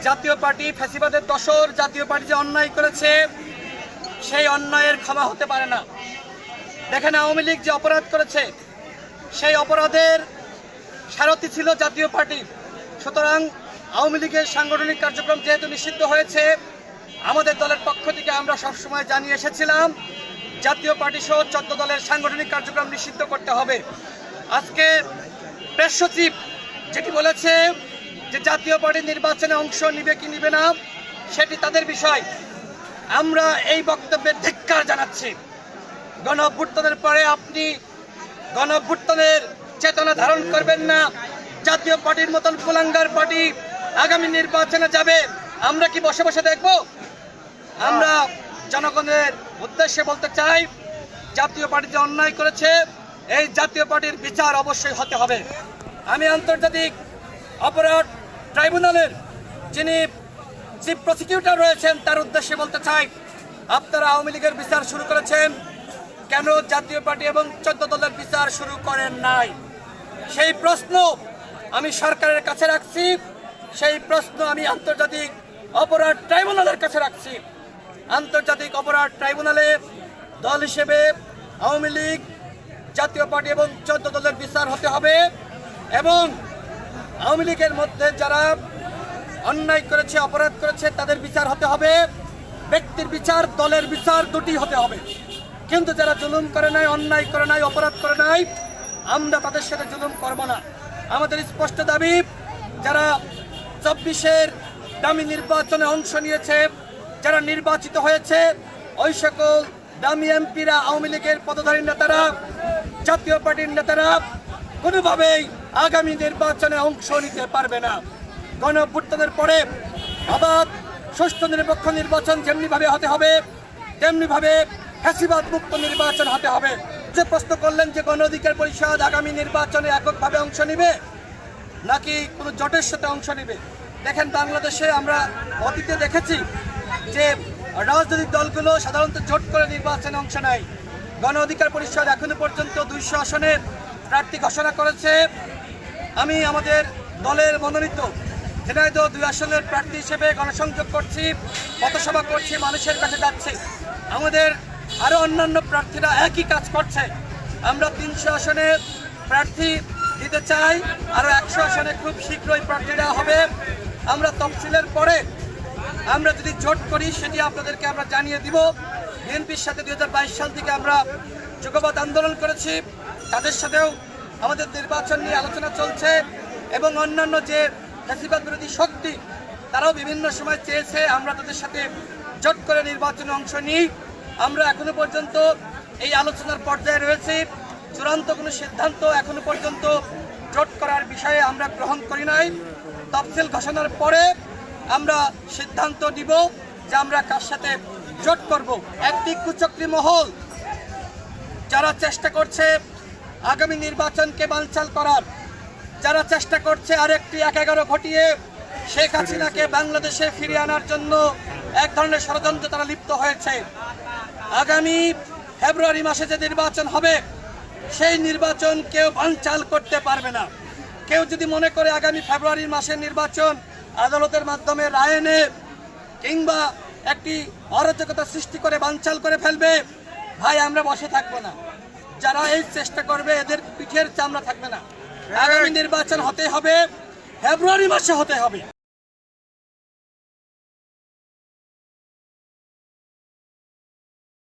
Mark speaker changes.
Speaker 1: জাতীয় পার্টি ফ্যাসিবাদের দোসর, জাতীয় পার্টি যে অন্যায় করেছে সেই অন্যায়ের ক্ষমা হতে পারে না। দেখেন, আওয়ামী লীগ যে অপরাধ করেছে সেই অপরাধের সারথি ছিল জাতীয় পার্টি। সুতরাং আওয়ামী লীগের সাংগঠনিক কার্যক্রম যেহেতু নিষিদ্ধ হয়েছে, আমাদের দলের পক্ষ থেকে আমরা সবসময় জানিয়ে এসেছিলাম জাতীয় পার্টি সহ 14 দলের সাংগঠনিক কার্যক্রম নিষিদ্ধ করতে হবে। আজকে প্রেস সচিব যেটি বলেছে যে জাতীয় পার্টি নির্বাচনে অংশ নিবে কি নিবে না সেটি তাদের বিষয়। আমরা এই বক্তব্যের ধিক্কার জানাচ্ছি। গণ অভ্যুত্থানের পরে আপনি গণ অভ্যুত্থানের চেতনা ধারণ করবেন না, জাতীয় পার্টির মতন কুলাঙ্গার পার্টি আগামী নির্বাচনে যাবে, আমরা কি বসে বসে দেখব? আমরা জনগণের উদ্দেশ্যে বলতে চাই, জাতীয় পার্টি যে অন্যায় করেছে এই জাতীয় পার্টির বিচার অবশ্যই হতে হবে। আমি আন্তর্জাতিক অপরাধ ট্রাইব্যুনালের যিনি চিফ প্রসিকিউটর রয়েছেন তার উদ্দেশ্যে বলতে চাই, আপনারা আওয়ামী লীগের বিচার শুরু করেছেন, কেন জাতীয় পার্টি এবং 14 দলের বিচার শুরু করেন নাই? সেই প্রশ্ন আমি সরকারের কাছে রাখছি, সেই প্রশ্ন আমি আন্তর্জাতিক অপরাধ ট্রাইব্যুনালের কাছে রাখছি। আন্তর্জাতিক অপরাধ ট্রাইব্যুনালে দল হিসেবে আওয়ামী লীগ, জাতীয় পার্টি এবং 14 দলের বিচার হতে হবে এবং আওয়ামী লীগের মধ্যে যারা অন্যায় করেছে, অপরাধ করেছে তাদের বিচার হতে হবে। ব্যক্তির বিচার, দলের বিচার দুটি হতে হবে। কিন্তু যারা জুলুম করে নাই, অন্যায় করে নাই, অপরাধ করে নাই, আমরা তাদের সাথে জুলুম করব না। আমাদের স্পষ্ট দাবি, যারা 24-এর দামি নির্বাচনে অংশ নিয়েছে, যারা নির্বাচিত হয়েছে, ওই সকল দামি এমপিরা, আওয়ামী লীগের পদধারী নেতারা, জাতীয় পার্টির নেতারা কোনোভাবেই আগামী নির্বাচনে অংশ নিতে পারবে না। গণ অভ্যুত্থানের পরে অবাধ, সুষ্ঠু, নিরপেক্ষ নির্বাচন যেমনিভাবে হতে হবে তেমনিভাবে ফ্যাসিবাদ মুক্ত নির্বাচন হতে হবে। যে প্রশ্ন করলেন যে গণ অধিকার পরিষদ আগামী নির্বাচনে এককভাবে অংশ নেবে নাকি কোনো জোটের সাথে অংশ নেবে, দেখেন বাংলাদেশে আমরা অতীতে দেখেছি যে রাজনৈতিক দলগুলো সাধারণত জোট করে নির্বাচনে অংশ নেয়। গণ অধিকার পরিষদ এখনো পর্যন্ত 200 আসনের প্রার্থী ঘোষণা করেছে। আমি আমাদের দলের মনোনীত ঝিনাইদহ 2 আসনের প্রার্থী হিসেবে গণসংযোগ করছি, পথসভা করছি, মানুষের কাছে যাচ্ছি। আমাদের আরও অন্যান্য প্রার্থীরা একই কাজ করছে। আমরা 300 আসনের প্রার্থী দিতে চাই, আরও 100 আসনে খুব শীঘ্রই প্রার্থী দেওয়া হবে। আমরা তফসিলের পরে আমরা যদি জোট করি সেটি আপনাদেরকে আমরা জানিয়ে দিব। বিএনপির সাথে 2022 সাল থেকে আমরা যুগপৎ আন্দোলন করেছি, তাদের সাথেও আমাদের নির্বাচন নিয়ে আলোচনা চলছে এবং অন্যান্য যে ফ্যাসিবাদ বিরোধী শক্তি তারাও বিভিন্ন সময় চেয়েছে আমরা তাদের সাথে জোট করে নির্বাচনে অংশ নিই। আমরা এখনো পর্যন্ত এই আলোচনার পর্যায়ে রয়েছি, চূড়ান্ত কোনো সিদ্ধান্ত এখনো পর্যন্ত জোট করার বিষয়ে আমরা গ্রহণ করি নাই। তফসিল ঘোষণার পরে আমরা সিদ্ধান্ত দিব যে আমরা কার সাথে জোট করব। একটি কুচক্রী মহল যারা চেষ্টা করছে আগামী নির্বাচনকে বানচাল করার, যারা চেষ্টা করছে আরেকটি 1-11 ঘটিয়ে শেখ হাসিনাকে বাংলাদেশে ফিরিয়ে আনার জন্য এক ধরনের ষড়যন্ত্র তারা লিপ্ত হয়েছে। আগামী ফেব্রুয়ারি মাসে যে নির্বাচন হবে সেই নির্বাচন কেউ বানচাল করতে পারবে না। কেউ যদি মনে করে আগামী ফেব্রুয়ারি মাসের নির্বাচন আদালতের মাধ্যমে রায় এনে কিংবা একটি অরাজকতা সৃষ্টি করে বানচাল করে ফেলবে, ভাই আমরা বসে থাকবো না। যারা এই চেষ্টা করবে এদের পিঠের চামড়া থাকবে না। আগামী নির্বাচন হতে হবে, ফেব্রুয়ারি মাসে হতে হবে।